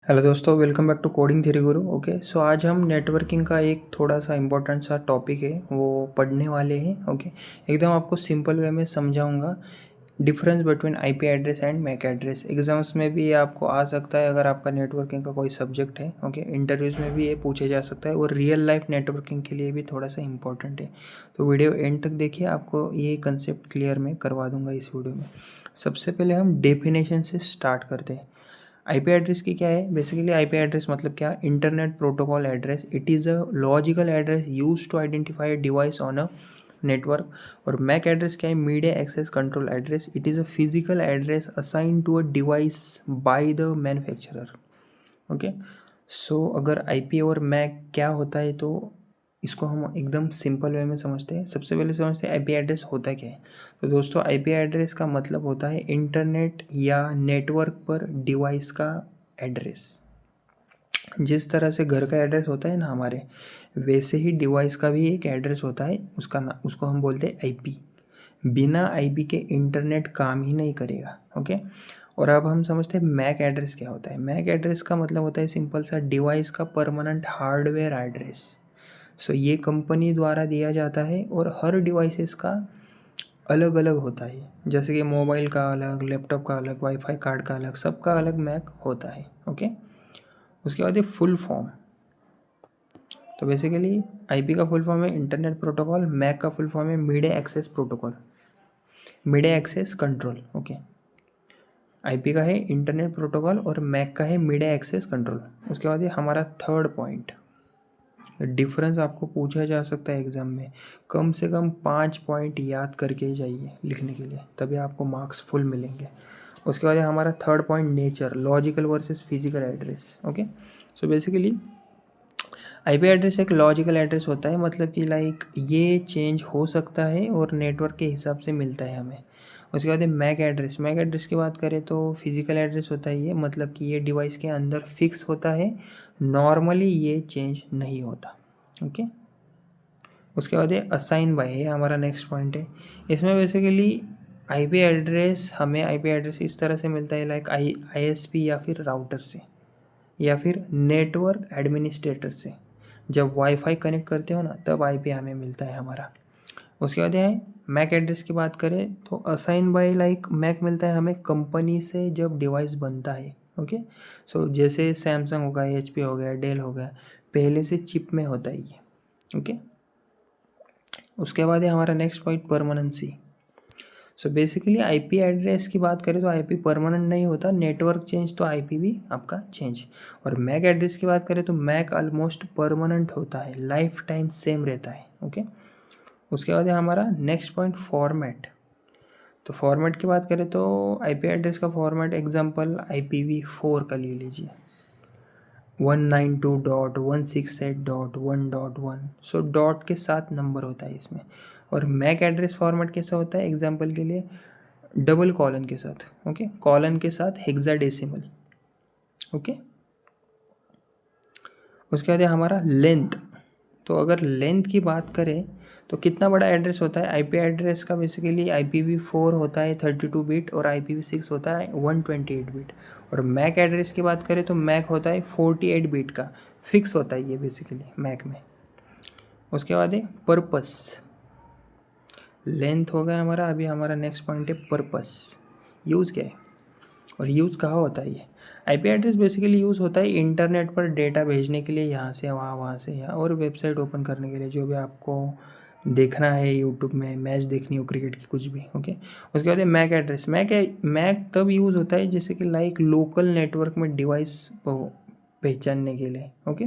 Hello दोस्तों, welcome back to coding theory guru. Okay, so आज हम नेटवर्किंग का एक थोड़ा सा इम्पोर्टेंट सा टॉपिक है वो पढ़ने वाले हैं। ओके, एकदम आपको सिंपल वे में समझाऊंगा difference between IP address and MAC address. Exams में भी ये आपको आ सकता है अगर आपका नेटवर्किंग का कोई सब्जेक्ट है। ओके, इंटरव्यूज़ में भी ये पूछे जा सकता है और रियल लाइफ नेटवर्किंग के लिए भी थोड़ा सा इंपॉर्टेंट है। तो वीडियो एंड तक देखिए, आपको ये कंसेप्ट क्लियर मैं करवा दूंगा इस वीडियो में। सबसे पहले हम डेफिनेशन से स्टार्ट करते हैं। आईपी एड्रेस की क्या है? बेसिकली आईपी एड्रेस मतलब क्या? Internet protocol address. It is a logical address use to identify device on a network. और मैक एड्रेस क्या है? Media access control address. It is a physical address assign to a device by the manufacturer. Okay, so अगर IP और Mac क्या होता है तो इसको हम एकदम सिंपल वे में समझते हैं। सबसे पहले समझते हैं आईपी एड्रेस होता क्या है। तो दोस्तों, आईपी एड्रेस का मतलब होता है इंटरनेट या नेटवर्क पर डिवाइस का एड्रेस। जिस तरह से घर का एड्रेस होता है ना हमारे, वैसे ही डिवाइस का भी एक एड्रेस होता है। उसको हम बोलते हैं आईपी। बिना आईपी के इंटरनेट काम ही नहीं करेगा। ओके, और अब हम समझते हैं मैक एड्रेस क्या होता है। मैक एड्रेस का मतलब होता है सिंपल सा डिवाइस का परमानेंट हार्डवेयर एड्रेस। सो ये कंपनी द्वारा दिया जाता है और हर डिवाइसेस का अलग अलग होता है। जैसे कि मोबाइल का अलग, लैपटॉप का अलग, वाईफाई कार्ड का अलग, सबका अलग मैक होता है। ओके, उसके बाद ये फुल फॉर्म। तो बेसिकली आईपी का फुल फॉर्म है इंटरनेट प्रोटोकॉल, मैक का फुल फॉर्म है media access protocol, media access control. Okay, IP का है इंटरनेट प्रोटोकॉल और मैक का है मीडिया एक्सेस कंट्रोल। उसके बाद ये हमारा थर्ड पॉइंट, डिफरेंस आपको पूछा जा सकता है एग्जाम में। कम से कम 5 पॉइंट याद करके जाइए लिखने के लिए, तभी आपको मार्क्स फुल मिलेंगे। उसके बाद हमारा third point, nature, logical versus physical address. Okay, so basically IP address एक लॉजिकल एड्रेस होता है, मतलब कि लाइक ये चेंज हो सकता है और नेटवर्क के हिसाब से मिलता है हमें। उसके बाद मैक एड्रेस। मैक एड्रेस की बात करें तो फिजिकल एड्रेस होता है ये, मतलब कि ये डिवाइस के अंदर फिक्स होता है, नॉर्मली ये चेंज नहीं होता। ओके, उसके बाद ये असाइन बाय है हमारा नेक्स्ट पॉइंट है। इसमें बेसिकली आईपी एड्रेस, हमें आईपी एड्रेस इस तरह से मिलता है लाइक आईएसपी या फिर राउटर से या फिर नेटवर्क एडमिनिस्ट्रेटर से। जब वाईफाई कनेक्ट करते हो ना, तब आईपी हमें मिलता है हमारा। उसके बाद है मैक एड्रेस की बात करें तो असाइन बाय लाइक मैक मिलता है हमें कंपनी से जब डिवाइस बनता है। ओके, सो जैसे सैमसंग हो गया, एचपी हो गया, डेल हो गया, पहले से चिप में होता है ये। ओके, उसके बाद है हमारा next point, permanency. So basically IP address की बात करें तो आईपी परमानेंट नहीं होता, नेटवर्क चेंज तो आईपी भी आपका चेंज। और मैक एड्रेस की बात करें तो मैक ऑलमोस्ट परमानेंट होता है, लाइफ टाइम सेम रहता है। ओके, उसके बाद है हमारा नेक्स्ट पॉइंट, फॉर्मेट। तो फॉर्मेट की बात करें तो आईपी एड्रेस का फॉर्मेट एग्जांपल IPv4 का ले लीजिए, 192.168.1.1। सो डॉट के साथ नंबर होता है इसमें। और मैक एड्रेस फॉर्मेट कैसा होता है एग्जांपल के लिए, डबल कॉलन के साथ। ओके, कॉलन के साथ हेक्साडेसिमल। ओके, उसके बाद है हमारा लेंथ। तो अगर लेंथ की बात करें तो कितना बड़ा एड्रेस होता है आईपी एड्रेस का? बेसिकली IPv4 होता है 32 बिट और IPv6 होता है 128 बिट। और मैक एड्रेस की बात करें तो मैक होता है 48 बिट का, फिक्स होता है ये बेसिकली मैक में। उसके बाद है पर्पस। लेंथ हो गया हमारा, अभी हमारा नेक्स्ट पॉइंट है पर्पस। यूज़ क्या है और यूज़ कहाँ होता है ये? आईपी एड्रेस बेसिकली यूज़ होता है इंटरनेट पर डेटा भेजने के लिए, यहाँ से वहाँ, वहाँ से यहाँ, और वेबसाइट ओपन करने के लिए, जो भी आपको देखना है यूट्यूब में, मैच देखनी हो क्रिकेट की, कुछ भी। ओके, उसके बाद मैक एड्रेस। मैक तब यूज़ होता है जैसे कि लाइक लोकल नेटवर्क में डिवाइस पहचानने के लिए। ओके,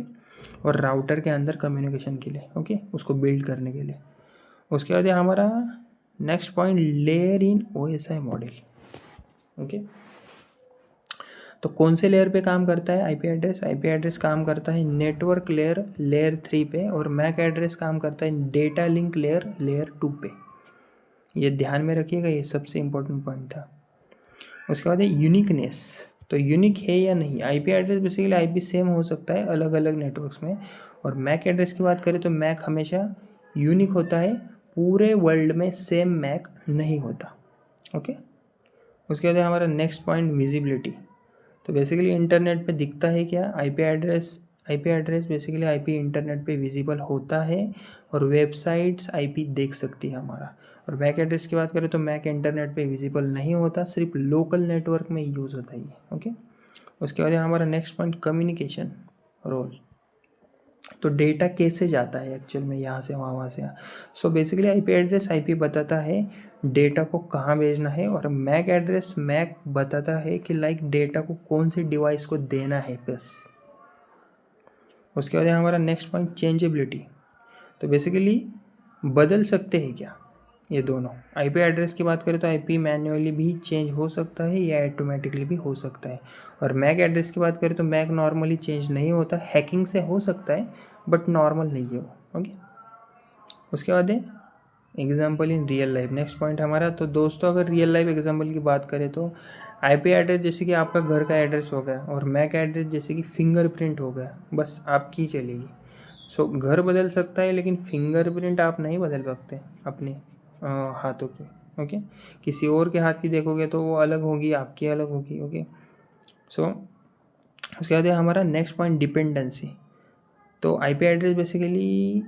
और राउटर के अंदर कम्युनिकेशन के लिए। ओके, उसको बिल्ड करने के लिए। उसके बाद हमारा next point, layer in OSI model. Okay, तो कौन से लेयर पे काम करता है आईपी एड्रेस? आईपी एड्रेस काम करता है नेटवर्क लेयर, लेयर 3 पे, और मैक एड्रेस काम करता है डेटा लिंक लेयर, लेयर 2 पे। ये ध्यान में रखिएगा, ये सबसे इम्पोर्टेंट पॉइंट था। उसके बाद है यूनिकनेस। तो यूनिक है या नहीं? IP address basically IP same हो सकता है अलग अलग नेटवर्क्स में। और मैक एड्रेस की बात करें तो मैक हमेशा यूनिक होता है, पूरे वर्ल्ड में सेम मैक नहीं होता। ओके, उसके बाद हमारा नेक्स्ट पॉइंट, विजिबिलिटी। तो बेसिकली इंटरनेट पे दिखता है क्या, IP address basically IP internet पे विजिबल होता है और वेबसाइट्स आईपी देख सकती है हमारा। और मैक एड्रेस की बात करें तो मैक इंटरनेट पे विजिबल नहीं होता, सिर्फ लोकल नेटवर्क में यूज़ होता है ये, ओके। उसके बाद हमारा नेक्स्ट पॉइंट कम्युनिकेशन रोल। तो डेटा कैसे जाता है एक्चुअल में यहाँ से वहाँ से यहाँ। So basically IP address IP बताता है डेटा को कहाँ भेजना है, और मैक एड्रेस मैक बताता है कि लाइक डेटा को कौन सी डिवाइस को देना है बस। उसके बाद हमारा नेक्स्ट पॉइंट चेंजेबिलिटी। तो बेसिकली बदल सकते हैं क्या ये दोनों। आईपी एड्रेस की बात करें तो आईपी मैन्युअली भी चेंज हो सकता है या ऑटोमेटिकली भी हो सकता है। और मैक एड्रेस की बात करें तो मैक नॉर्मली चेंज नहीं होता, हैकिंग से हो सकता है बट नॉर्मल नहीं है वो, ओके। उसके बाद है example in real life, next point हमारा। तो दोस्तों अगर रियल लाइफ एग्जाम्पल की बात करें तो आईपी एड्रेस जैसे कि आपका घर का एड्रेस हो गया, और मैक एड्रेस जैसे कि फिंगरप्रिंट हो गया, बस आपकी चलेगी। सो घर बदल सकता है लेकिन फिंगरप्रिंट आप नहीं बदल सकते अपने हाथों की, ओके। किसी और के हाथ की देखोगे तो वो अलग होगी, आपकी अलग होगी, ओके। सो उसके बाद हमारा नेक्स्ट पॉइंट डिपेंडेंसी। तो IP address basically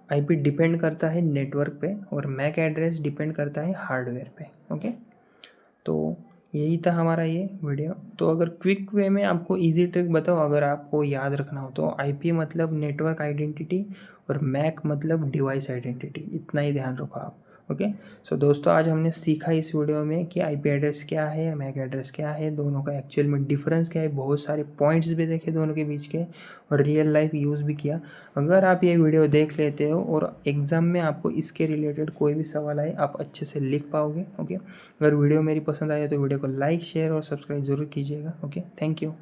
IP depend करता है नेटवर्क पे, और मैक एड्रेस डिपेंड करता है हार्डवेयर पे, ओके। तो यही था हमारा ये वीडियो। तो अगर क्विक वे में आपको इजी ट्रिक बताओ, अगर आपको याद रखना हो तो आईपी मतलब नेटवर्क आइडेंटिटी और मैक मतलब डिवाइस आइडेंटिटी, इतना ही ध्यान रखो आप, ओके। सो दोस्तों आज हमने सीखा इस वीडियो में कि आईपी एड्रेस क्या है, मैक एड्रेस क्या है, दोनों का एक्चुअल में डिफरेंस क्या है, बहुत सारे पॉइंट्स भी देखे दोनों के बीच के, और रियल लाइफ यूज़ भी किया। अगर आप ये वीडियो देख लेते हो और एग्ज़ाम में आपको इसके रिलेटेड कोई भी सवाल आए आप अच्छे से लिख पाओगे, ओके। अगर वीडियो मेरी पसंद आए तो वीडियो को लाइक शेयर और सब्सक्राइब ज़रूर कीजिएगा, ओके। Thank you.